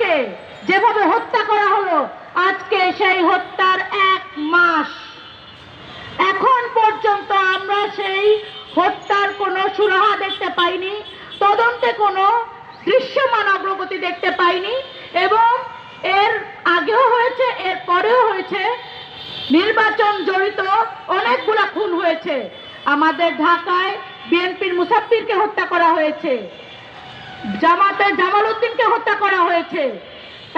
লোককে যেভাবে হত্যা করা হলো, আজকে সেই হত্যার 1 মাস। এখন পর্যন্ত আমরা সেই হত্যার কোনো সুরাহা দেখতে পাইনি, তদন্তে কোনো দৃশ্যমান অগ্রগতি দেখতে পাইনি, এবং এর আগেও হয়েছে, এর পরেও হয়েছে। নির্বাচন জড়িত অনেকগুলা খুন হয়েছে। আমাদের ঢাকায় বিএনপির মুসাফিরকে হত্যা করা হয়েছে, জামাতের জামাল উদ্দিনকে হত্যা করা হয়েছে,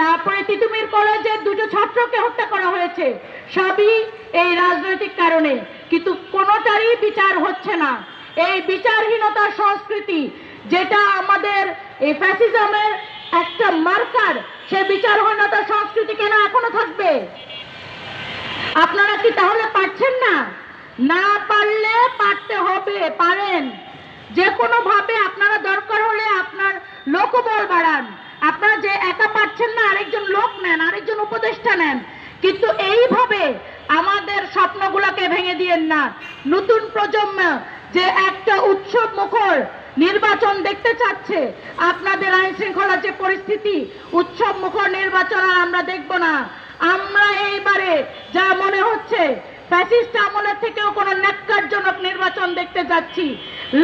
তারপরে তিতুমির কলেজের 2টো ছাত্রকে হত্যা করা হয়েছে। সবই এই রাজনৈতিক কারণে, কিন্তু কোনোটারই বিচার হচ্ছে না। এই বিচারহীনতার সংস্কৃতি, যেটা আমাদের এই ফ্যাসিজমের একটা মার্কার, সে বিচারহীনতার সংস্কৃতি কেন এখনো থাকবে? আপনারা কি তাহলে পারছেন না? না পারলে পারতে হবে, পারেন। যে কোনো ভাবে আপনারা দরকার হলে আপনার লোকবল বাড়ান। আপনারা যে একা পারছেন না, আরেকজন লোক নেন, আরেকজন উপদেষ্টা নেন, কিন্তু এইভাবে আমাদের স্বপ্নগুলোকে ভেঙে দিয়েন না। নতুন প্রজন্ম যে একটা উৎসব মুখর নির্বাচন দেখতে চাচ্ছে, আপনাদের আইন শৃঙ্খলার যে পরিস্থিতি, উৎসব মুখর নির্বাচন আর আমরা দেখব না। আমরা এইবারে যা মনে হচ্ছে ফ্যাসিস্ট আমলের থেকেও কোনো ন্যাক্কারজনক নির্বাচন দেখতে যাচ্ছি।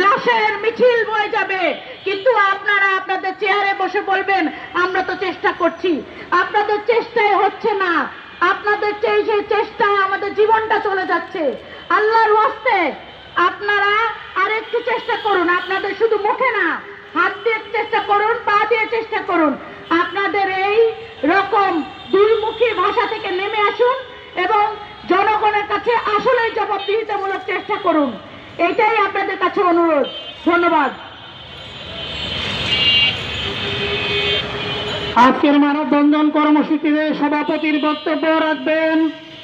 লাশের মিছিল বয়ে যাবে, কিন্তু আপনারা আপনাদের চেয়ারে বসে বলবেন আমরা তো চেষ্টা করছি। আপনাদের চেষ্টায় হচ্ছে না, আপনাদের সেই চেষ্টায় আমাদের জীবনটা চলে যাচ্ছে। আল্লাহর ওয়াস্তে আপনারা আরেকটু চেষ্টা করুন। আপনাদের শুধু মুখে না, হাত দিয়ে চেষ্টা করুন, পা দিয়ে চেষ্টা করুন। আপনাদের এই রকম দুর্মুখী ভাষা থেকে নেমে আসুন এবং জনগণের কাছে আসলেই জবাবদিহিতামূলক চেষ্টা করুন। এটাই আপনাদের কাছে অনুরোধ। ধন্যবাদ। আজকের মানববন্ধন কর্মসূচিতে সভাপতির বক্তব্য রাখবেন